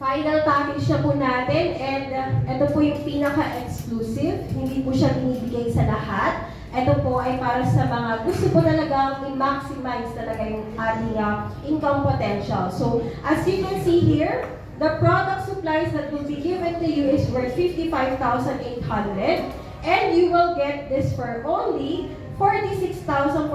final package na po natin and ito po yung pinaka-exclusive. Hindi po siya binibigay sa lahat. Ito po ay para sa mga gusto po talagang i-maximize talaga yung ating income potential. So, as you can see here, the product supplies that will be given to you is worth 55,800 and you will get this for only 46,438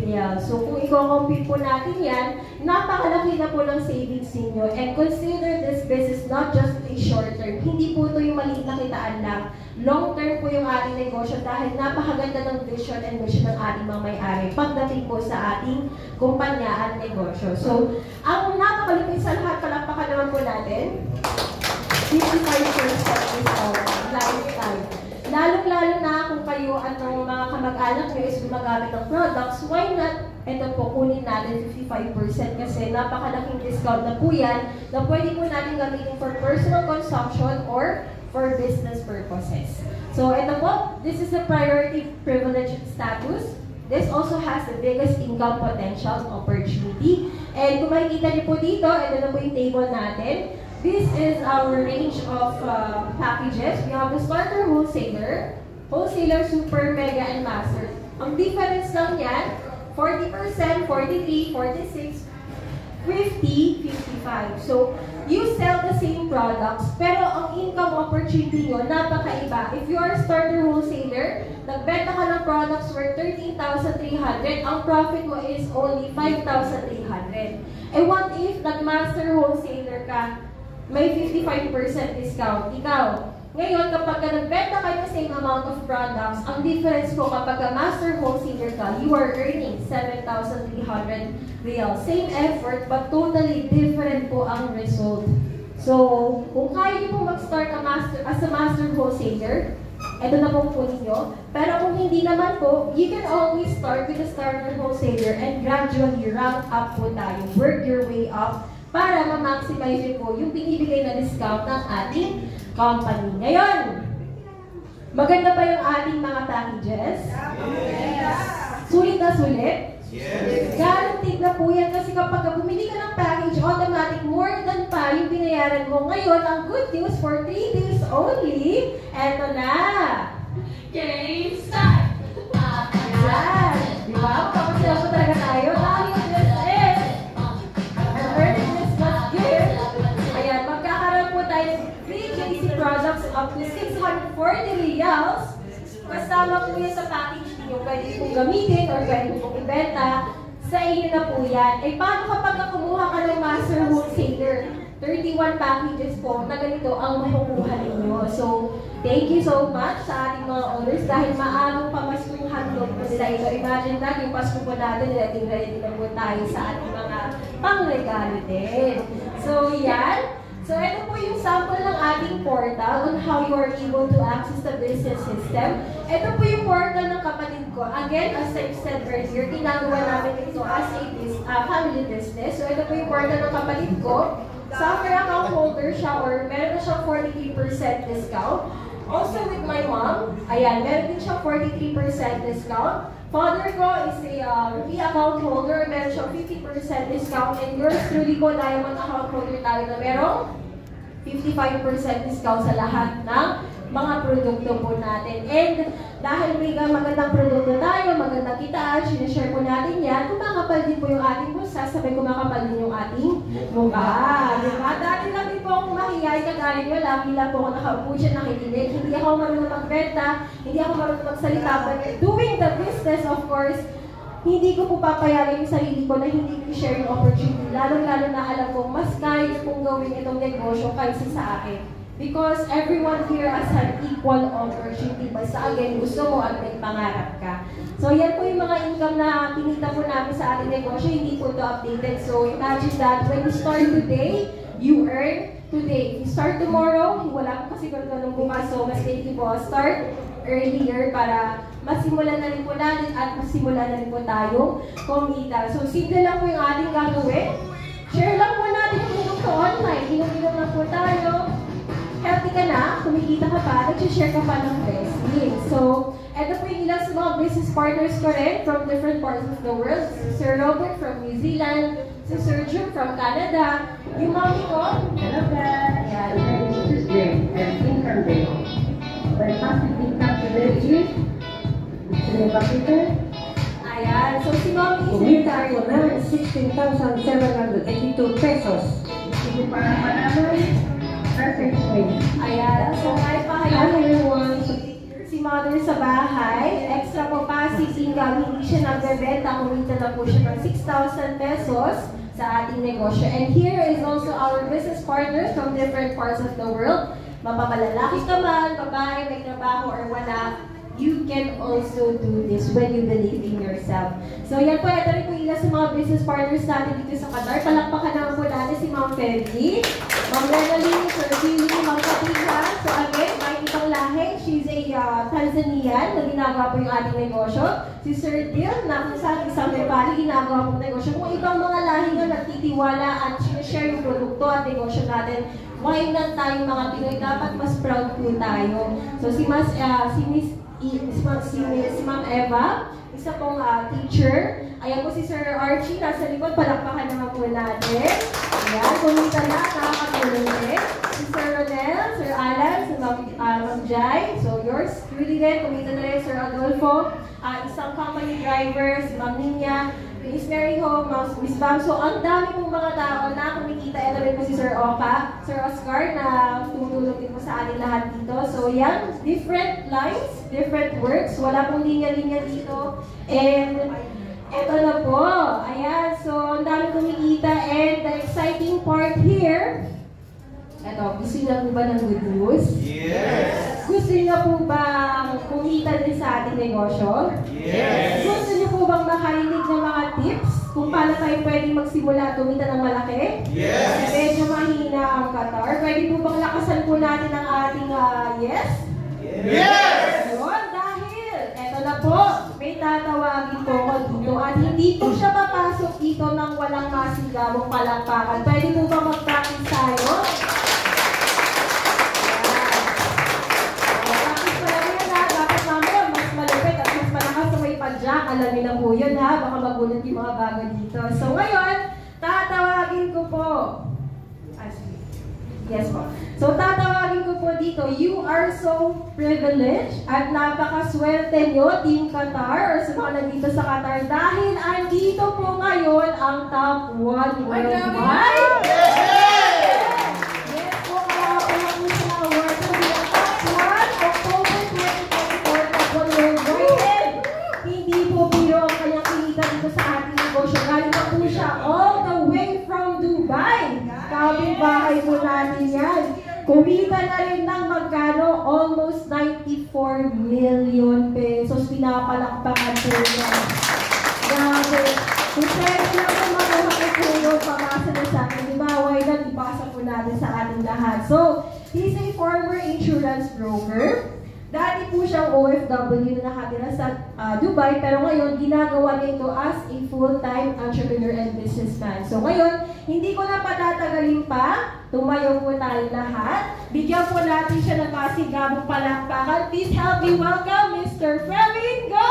reals. So, kung i-compute po natin yan, napakalaki na po ng savings ninyo. And consider this business not just a short term. Hindi po ito yung maliit na kitaan lang. Long term po yung ating negosyo dahil napakaganda ng vision and mission ng ating mga may-ari pagdating po sa ating kumpanya at negosyo. So, ang napakalupit sa lahat, palakpakan naman po natin, 55% discount, lifetime. Lalong-lalo na kung kayo at ng mga kamag-anak nyo is gumagamit ng products, why not? Ito po, kunin natin 55% kasi napakalaking discount na po yan na pwede po natin gamitin for personal consumption or for business purposes. So, ito po, this is a priority privilege status. This also has the biggest income potential opportunity. And kung makikita niyo po dito, ito na po yung table natin. This is our range of packages. We have the starter wholesaler, super, mega, and master. Ang difference lang yan, 40%, 43, 46, 50, 55. So, you sell the same products, pero ang income opportunity nyo, napakaiba. If you are a starter wholesaler, nagbenta ka ng products worth 13,300, ang profit mo is only 5,300. And what if nag-master wholesaler ka, may 55% discount. Ikaw, ngayon, kapag nagbenta kayo ng same amount of products, ang difference po kapag master wholesaler ka, you are earning 7,300 reals. Same effort, but totally different po ang result. So, kung kaya niyo po mag-start as a master wholesaler, ito na po ninyo. Pero kung hindi naman po, you can always start with a starter wholesaler and gradually rank up po tayo. Work your way up para ma-maximize po yung binibigay na discount ng ating company. Ngayon, maganda pa yung ating mga packages? Yes! Sulit na sulit? Yes! Guaranteed na po yan kasi kapag bumili ka ng package, automatic more than pa yung binayaran mo. Ngayon, ang good news for 3 days only, eto na! Game start! Ayan! Diba? Kapag sila po talaga tayo, ang good news is pwede pong gamitin or pwede pong ibenta, sa inyo na po yan. Eh, paano kapag kumuha ka ng master wholesaler? 31 packages po na ganito ang makukuha ninyo. So, thank you so much sa ating mga owners dahil maamong pamaskong handog po nila ito. Imagine na, yung Pasko po natin, ready na po tayo sa ating mga pangregalo din. So, yan. So, ito po yung sample ng ating portal on how you are able to access the business system. Ito po yung portal ng kapatid ko. Again, as I said earlier, ginagawa namin ito as a family business. So, ito po yung portal ng kapatid ko. Software account holder siya or meron na siyang 43% discount. Also with my mom, ayan, meron din siyang 43% discount. Father ko is a Ruby account holder, meron siyang 50% discount. And yours truly ko, Diamond account holder tayo na merong 55% discount sa lahat ng mga produkto po natin. And dahil may magandang produkto tayo, magandang kitaan, sinishare po natin yan, kumakapal din po yung ating bulsa, sabay kumakapal din yung ating mukha. Diba? Dati lang din po akong makiyay, kagaya nyo, lagi lang po ako nakaupo dyan, nakikinig. Hindi ako marunong magbenta, hindi ako marunong magsalita, but doing the business, of course, hindi ko po papayarin yung sarili ko na hindi ko share yung opportunity. Lalong-lalo na alam ko, mas kaya kong gawin itong negosyo kaysa sa akin. Because everyone here has an equal opportunity. Basta again, gusto mo at may pangarap ka. So yan po yung mga income na kinita po namin sa ating negosyo. Hindi po ito updated. So imagine that when you start today, you earn today. If you start tomorrow, wala po kasi kung anong bukas. So mas thank you po. Start earlier para masimulan na rin po natin at masimulan na rin po tayo kumita. So simple lang po yung ating gagawin. Share lang po natin yung produkto online. Inom-inom lang po tayo. Healthy ka na, kumikita ka pa, nag-share ka pa ng best deal. So, eto po yung ilang sa mga business partners ko rin from different parts of the world. Si Sir Robert from New Zealand, si Sir June from Canada, yung mommy ko. Hello guys, yeah, this is Jane, I'm from Jane. My fastest income today is Ayan, so si mommy is kumita ko na 16,782 pesos. Hindi para malaman. Ayan, so kahit pa kayo si mother sa bahay, extra po passive income, hindi siya nagbebenta, kumita na po siya ng 6,000 pesos sa ating negosyo. And here is also our business partners from different parts of the world. Mapamalalaki ka man, babae, may trabaho or wala, you can also do this when you believe in yourself. So yan po, ito rin po ilan sa mga business partners natin dito sa Qatar. Palakpakan naman po natin si Ma'am Fergie, Ma'am Lenaline, Sir Billy, Ma'am Katina. So again, may ibang lahi. She's a Tanzanian na ginagawa po yung ating negosyo. Si Sir Dil, na kung saan isang Nepali, ginagawa po negosyo. Kung ibang mga lahi na nagtitiwala at share yung produkto at negosyo natin, why not tayong mga Pinoy? Dapat mas proud po tayo. So si Ma'am Eva, isa pong teacher. Ayan po si Sir Archie, nasa likod, palakpakan naman po natin. Ayan, kumita na, nakakatulong din. Si Sir Ronel, Sir Alan, si Ma'am Jai, so yours, truly din, kumita na rin Sir Adolfo, isang company driver, si Ma'am Ninya, Miss Mary Ho, Miss Bam. So, ang dami pong mga tao na kumikita. Ito rin po si Sir Oka, Sir Oscar, na tumutulong din po sa ating lahat dito. So, yan, different lines, different works. Wala pong linya-linya dito. And, eto na po. Ayan, so, ang dami kumikita. And the exciting part here, eto, gusto niyo na po ba ng good news? Yes! Gusto niyo na po ba kumita din sa ating negosyo? Yes! Gusto niyo po bang makarinig ng mga tips kung paano tayo pwedeng magsimula at tumita ng malaki? Yes! Medyo mahina ang Qatar. Pwede po bang lakasan po natin ang ating yes? Yes! Yun, dahil eto na po, may tatawagin po ako dito at hindi po siya papasok dito nang walang masigabong palakpakan. Pwede po ba mag-practice tayo? Alam niyo na po yun ha, baka magulat yung mga bago dito. So ngayon, tatawagin ko po. Yes po. So tatawagin ko po dito, you are so privileged at napakaswerte nyo, Team Qatar, or sa mga nandito sa Qatar, dahil andito po ngayon ang top 1 worldwide. Yes po, kaya po lang po sa award to be ang top 1 October 2024 top 1 worldwide. natin yan. Kumita na rin ng magkano? Almost 94 million pesos. Pinapalakpakan po yan. Grabe. Kung pwede lang po makuha ko po yung pamasa na sa akin, diba? Why not ipasa po natin sa ating lahat? So, he's a former insurance broker. Dati po siyang OFW na nakatira sa Dubai, pero ngayon ginagawa niya ito as a full-time entrepreneur and businessman. So ngayon, hindi ko na patatagalin pa, tumayo po tayo lahat. Bigyan po natin siya ng masigabong palakpakan. Please help me welcome Mr. Fravin Go!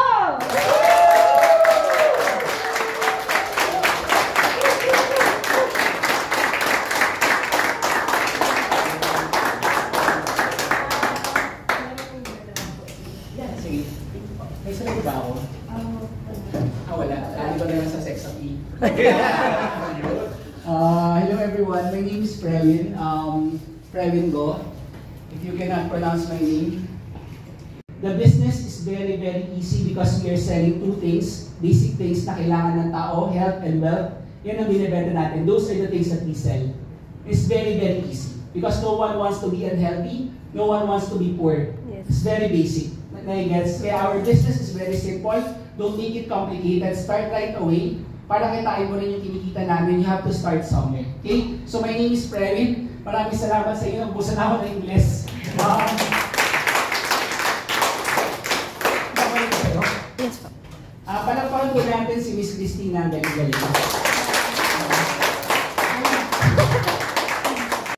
May sabi ba ako? Wala. Lagi ko na lang sa sex appeal. Hello everyone, my name is Fravin. Fravin Go. If you cannot pronounce my name. The business is very, very easy because we are selling two things. Basic things na kailangan ng tao, health and wealth. Yan ang binibenta natin. Those are the things that we sell. It's very, very easy. Because no one wants to be unhealthy. No one wants to be poor. Yes. It's very basic. Kaya our business is very simple. Don't make it complicated. Start right away. Para kitain mo rin yung kinikita namin, you have to start somewhere. Okay? So my name is Fravin. Maraming salamat sa inyo. Nagbusan ako ng Ingles. Yes po. Palagpakan po natin si Miss Christina. Galing-galing.